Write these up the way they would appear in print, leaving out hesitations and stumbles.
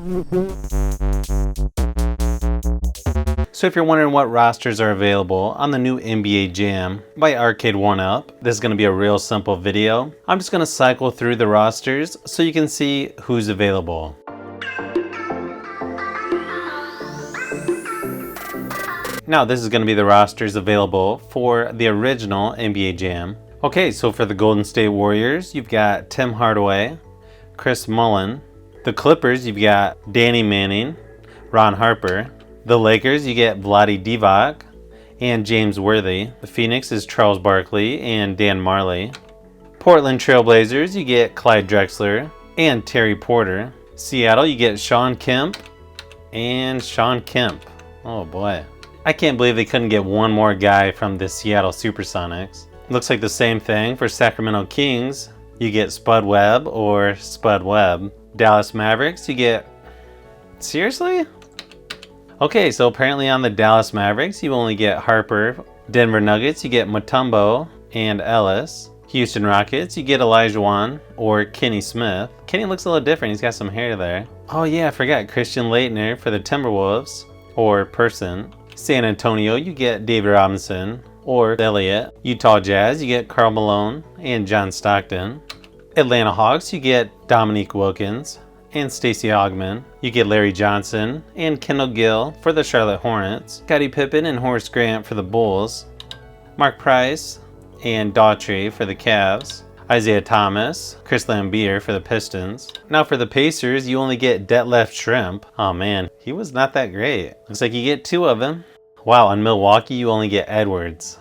So if you're wondering what rosters are available on the new NBA Jam by Arcade 1UP, this is going to be a real simple video. I'm just going to cycle through the rosters so you can see who's available. Now this is going to be the rosters available for the original NBA Jam. Okay, so for the Golden State Warriors, you've got Tim Hardaway, Chris Mullin. The Clippers, you've got Danny Manning, Ron Harper. The Lakers, you get Vlade Divac and James Worthy. The Phoenix is Charles Barkley and Dan Marley. Portland Trailblazers, you get Clyde Drexler and Terry Porter. Seattle, you get Shawn Kemp and Shawn Kemp. Oh boy. I can't believe they couldn't get one more guy from the Seattle Supersonics. Looks like the same thing for Sacramento Kings. You get Spud Webb or Spud Webb. Dallas Mavericks, you get... Seriously? Okay, so apparently on the Dallas Mavericks, you only get Harper. Denver Nuggets, you get Mutombo and Ellis. Houston Rockets, you get Olajuwon or Kenny Smith. Kenny looks a little different. He's got some hair there. Oh yeah, I forgot Christian Laettner for the Timberwolves or Person. San Antonio, you get David Robinson or Elliott. Utah Jazz, you get Karl Malone and John Stockton. Atlanta Hawks, you get Dominique Wilkins and Stacey Augmon. You get Larry Johnson and Kendall Gill for the Charlotte Hornets. Scottie Pippen and Horace Grant for the Bulls. Mark Price and Daughtry for the Cavs. Isaiah Thomas, Chris Lambier for the Pistons. Now for the Pacers, you only get Detlef Schrempf. Oh man, he was not that great. Looks like you get two of them. Wow, on Milwaukee, you only get Edwards.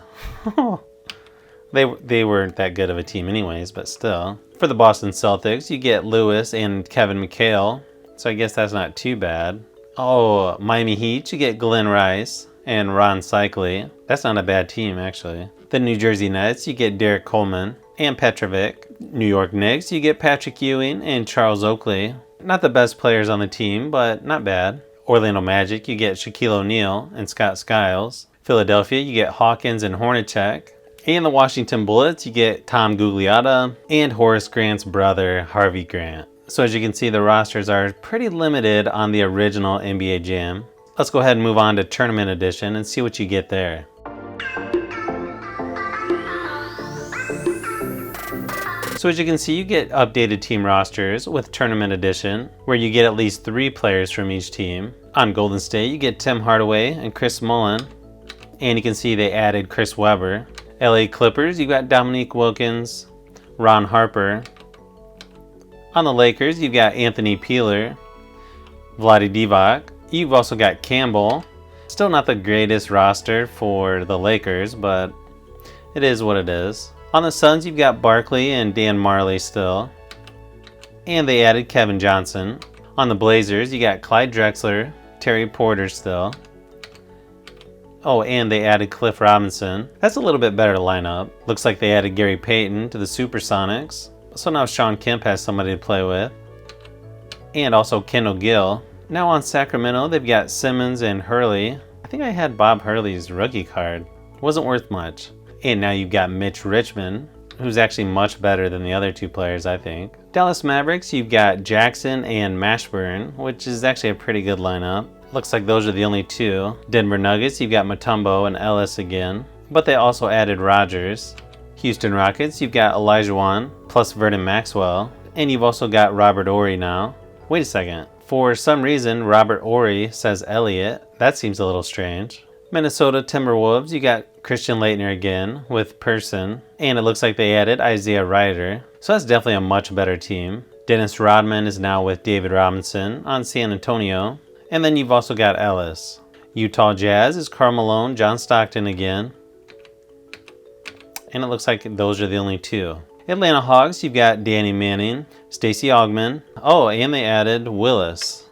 They weren't that good of a team anyways, but still. For the Boston Celtics, you get Lewis and Kevin McHale, so I guess that's not too bad. Oh, Miami Heat, you get Glenn Rice and Ron Cycli. That's not a bad team, actually. The New Jersey Nets, you get Derek Coleman and Petrovic. New York Knicks, you get Patrick Ewing and Charles Oakley. Not the best players on the team, but not bad. Orlando Magic, you get Shaquille O'Neal and Scott Skiles. Philadelphia, you get Hawkins and Hornacek. And the Washington Bullets, you get Tom Gugliotta and Horace Grant's brother, Harvey Grant. So as you can see, the rosters are pretty limited on the original NBA Jam. Let's go ahead and move on to Tournament Edition and see what you get there. So as you can see, you get updated team rosters with Tournament Edition, where you get at least 3 players from each team. On Golden State, you get Tim Hardaway and Chris Mullin. And you can see they added Chris Webber. LA Clippers, you got Dominique Wilkins, Ron Harper. On the Lakers, you've got Anthony Peeler, Vlade Divac. You've also got Campbell. Still not the greatest roster for the Lakers, but it is what it is. On the Suns, you've got Barkley and Dan Marley still. And they added Kevin Johnson. On the Blazers, you got Clyde Drexler, Terry Porter still. Oh, and they added Cliff Robinson. That's a little bit better lineup. Looks like they added Gary Payton to the Supersonics. So now Shawn Kemp has somebody to play with. And also Kendall Gill. Now on Sacramento, they've got Simmons and Hurley. I think I had Bob Hurley's rookie card. Wasn't worth much. And now you've got Mitch Richmond, who's actually much better than the other 2 players, I think. Dallas Mavericks, you've got Jackson and Mashburn, which is actually a pretty good lineup. Looks like those are the only 2. Denver Nuggets, you've got Mutombo and Ellis again, but they also added Rogers. Houston Rockets, you've got Olajuwon plus Vernon Maxwell, and you've also got Robert Horry now. Wait a second. For some reason, Robert Horry says Elliott. That seems a little strange. Minnesota Timberwolves, you got Christian Laettner again with Person, and it looks like they added Isaiah Ryder. So that's definitely a much better team. Dennis Rodman is now with David Robinson on San Antonio. And then you've also got Ellis. Utah Jazz is Karl Malone, John Stockton again. And it looks like those are the only 2. Atlanta Hawks, you've got Danny Manning, Stacey Augmon. Oh, and they added Willis.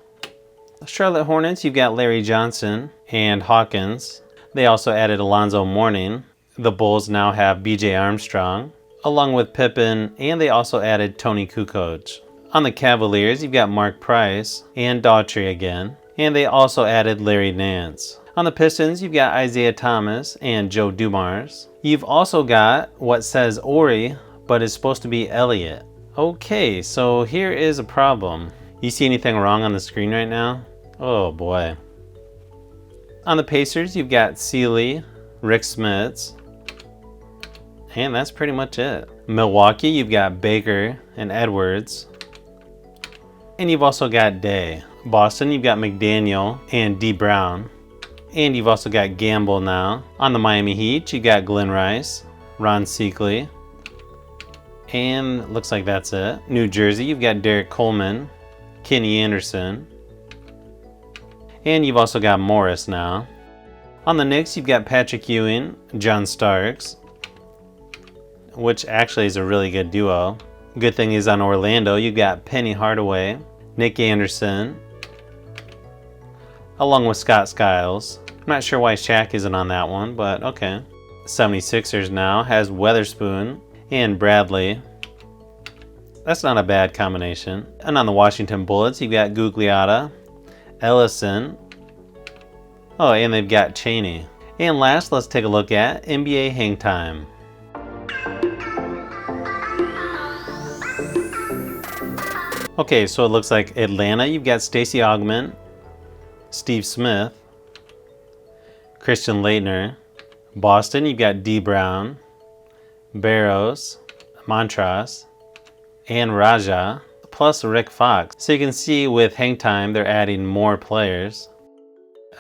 Charlotte Hornets, you've got Larry Johnson and Hawkins. They also added Alonzo Mourning. The Bulls now have B.J. Armstrong, along with Pippen, and they also added Tony Kukoc. On the Cavaliers, you've got Mark Price and Daughtry again. And they also added Larry Nance. On the Pistons, you've got Isaiah Thomas and Joe Dumars. You've also got what says Horry, but is supposed to be Elliott. Okay, so here is a problem. You see anything wrong on the screen right now? Oh boy. On the Pacers, you've got Sealy, Rick Smits, and that's pretty much it. Milwaukee, you've got Baker and Edwards, and you've also got Day. Boston, you've got McDaniel and D. Brown, and you've also got Gamble now. On the Miami Heat, you got Glenn Rice, Ron Seekley, and looks like that's it. New Jersey, you've got Derek Coleman, Kenny Anderson, and you've also got Morris now. On the Knicks, you've got Patrick Ewing, John Starks, which actually is a really good duo. Good thing is on Orlando, you've got Penny Hardaway, Nick Anderson, along with Scott Skiles. I'm not sure why Shaq isn't on that one, but okay. 76ers now has Weatherspoon and Bradley. That's not a bad combination. And on the Washington Bullets, you've got Gugliotta, Ellison. Oh, and they've got Cheney. And last, let's take a look at NBA Hang Time. Okay, so it looks like Atlanta, you've got Stacey Augmon, Steve Smith, Christian Laettner. Boston, you've got D. Brown, Barros, Montrose, and Raja, plus Rick Fox. So you can see with Hang Time, they're adding more players.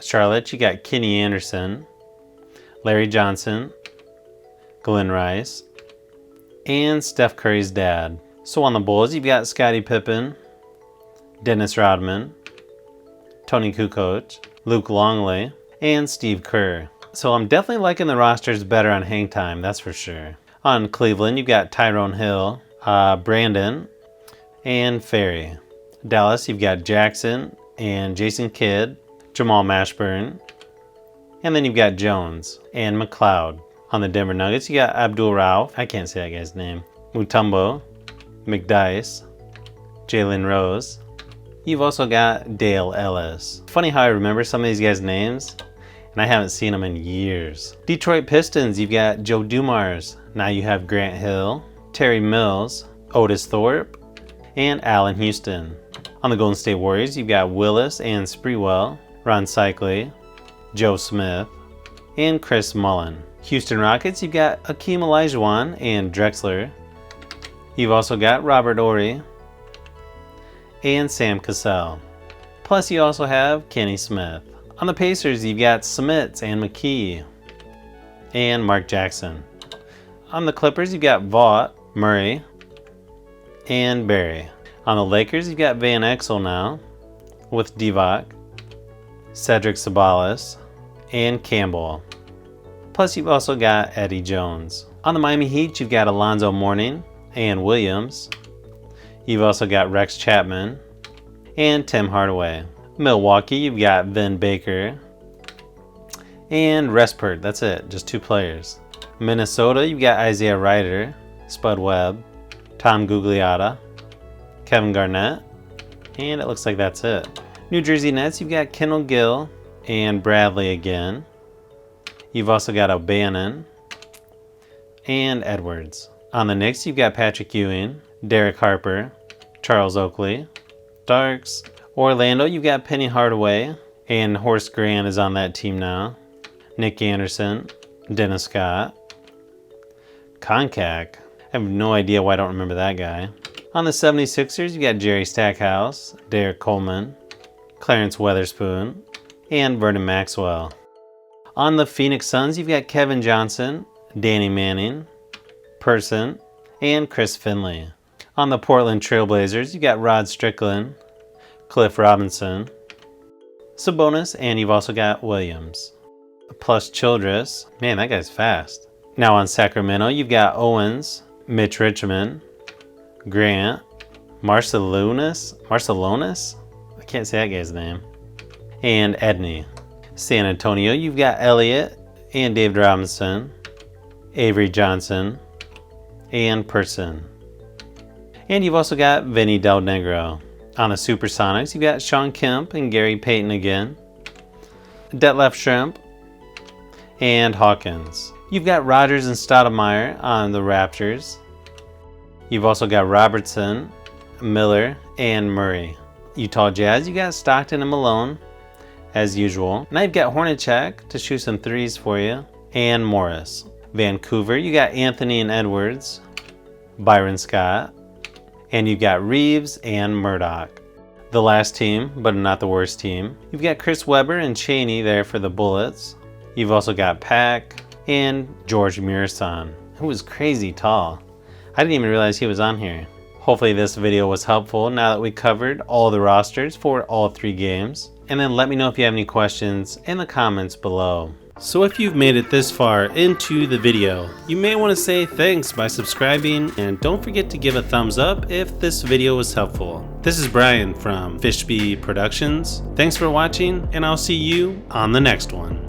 Charlotte, you got Kenny Anderson, Larry Johnson, Glenn Rice, and Steph Curry's dad. So on the Bulls, you've got Scottie Pippen, Dennis Rodman, Tony Kukoc, Luke Longley, and Steve Kerr. So I'm definitely liking the rosters better on Hang Time, that's for sure. On Cleveland, you've got Tyrone Hill, Brandon, and Ferry. Dallas, you've got Jackson and Jason Kidd, Jamal Mashburn, and then you've got Jones and McLeod. On the Denver Nuggets, you got Abdul Rauf, I can't say that guy's name, Mutombo, McDyess, Jalen Rose. You've also got Dale Ellis. Funny how I remember some of these guys' names, and I haven't seen them in years. Detroit Pistons, you've got Joe Dumars. Now you have Grant Hill, Terry Mills, Otis Thorpe, and Allen Houston. On the Golden State Warriors, you've got Willis and Sprewell, Ron Cycli, Joe Smith, and Chris Mullin. Houston Rockets, you've got Akeem Olajuwon and Drexler. You've also got Robert Horry and Sam Cassell. Plus you also have Kenny Smith. On the Pacers, you've got Smits and McKee and Mark Jackson. On the Clippers, you've got Vaught, Murray, and Barry. On the Lakers, you've got Van Exel now with Divac, Cedric Sabalas, and Campbell. Plus you've also got Eddie Jones. On the Miami Heat, you've got Alonzo Mourning and Williams. You've also got Rex Chapman and Tim Hardaway. Milwaukee, you've got Vin Baker and Respert. That's it, just 2 players. Minnesota, you've got Isaiah Ryder, Spud Webb, Tom Gugliotta, Kevin Garnett, and it looks like that's it. New Jersey Nets, you've got Kendall Gill and Bradley again. You've also got O'Bannon and Edwards. On the Knicks, you've got Patrick Ewing, Derek Harper, Charles Oakley, Starks. Orlando, you've got Penny Hardaway, and Horace Grant is on that team now. Nick Anderson, Dennis Scott, Koncak. I have no idea why I don't remember that guy. On the 76ers, you got Jerry Stackhouse, Derek Coleman, Clarence Weatherspoon, and Vernon Maxwell. On the Phoenix Suns, you've got Kevin Johnson, Danny Manning, Person, and Chris Finley. On the Portland Trailblazers, you got Rod Strickland, Cliff Robinson, Sabonis, and you've also got Williams. Plus Childress. Man, that guy's fast. Now on Sacramento, you've got Owens, Mitch Richmond, Grant, Marcelonis? I can't say that guy's name. And Edney. San Antonio, you've got Elliott and David Robinson, Avery Johnson, and Person. And you've also got Vinny Del Negro. On the Supersonics, you've got Sean Kemp and Gary Payton again, Detlef Schrempf, and Hawkins. You've got Rodgers and Stoudemire on the Raptors. You've also got Robertson, Miller, and Murray. Utah Jazz, you got Stockton and Malone, as usual. Now you've got Hornacek to shoot some threes for you, and Morris. Vancouver, you got Anthony and Edwards, Byron Scott, and you've got Reeves and Murdoch. The last team, but not the worst team, you've got Chris Webber and Chaney there for the Bullets. You've also got Pack and George Murson, who was crazy tall. I didn't even realize he was on here. Hopefully this video was helpful now that we covered all the rosters for all 3 games. And then let me know if you have any questions in the comments below. So if you've made it this far into the video, you may want to say thanks by subscribing, and don't forget to give a thumbs up if this video was helpful. This is Brian from Fishbee Productions. Thanks for watching, and I'll see you on the next one.